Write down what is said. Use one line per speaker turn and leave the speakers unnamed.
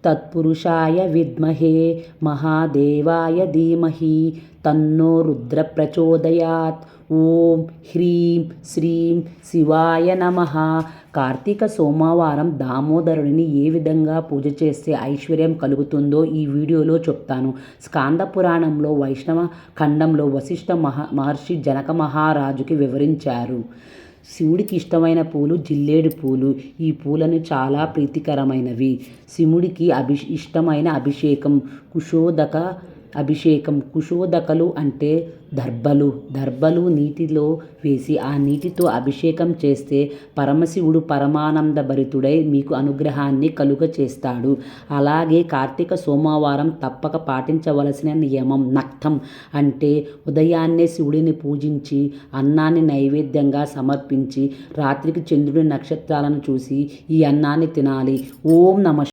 తత్పురుషాయ విద్మహే మహాదేవాయ ధీమహి తన్నో రుద్ర ప్రచోదయాత్. ఓం హ్రీం శ్రీం శివాయ నమః. కార్తీక సోమవారం దామోదరుడిని ఏ విధంగా పూజ చేస్తే ఐశ్వర్యం కలుగుతుందో ఈ వీడియోలో చెప్తాను. స్కాంద పురాణంలో వైష్ణవ ఖండంలో వశిష్ఠ మహర్షి జనక మహారాజుకి వివరించారు. శివుడికి ఇష్టమైన పూలు జిల్లేడు పూలు. ఈ పూలను చాలా ప్రీతికరమైనవి. శివుడికి ఇష్టమైన అభిషేకం కుశోదక అభిషేకం. కుశోదకలు అంటే దర్భలు నీటిలో వేసి ఆ నీటితో అభిషేకం చేస్తే పరమశివుడు పరమానంద భరితుడై మీకు అనుగ్రహాన్ని కలుగ చేస్తాడు. అలాగే కార్తీక సోమవారం తప్పక పాటించవలసిన నియమం నక్తం అంటే ఉదయాన్నే శివుడిని పూజించి అన్నాన్ని నైవేద్యంగా సమర్పించి రాత్రికి చంద్రుడి నక్షత్రాలను చూసి ఈ అన్నాన్ని తినాలి. ఓం నమ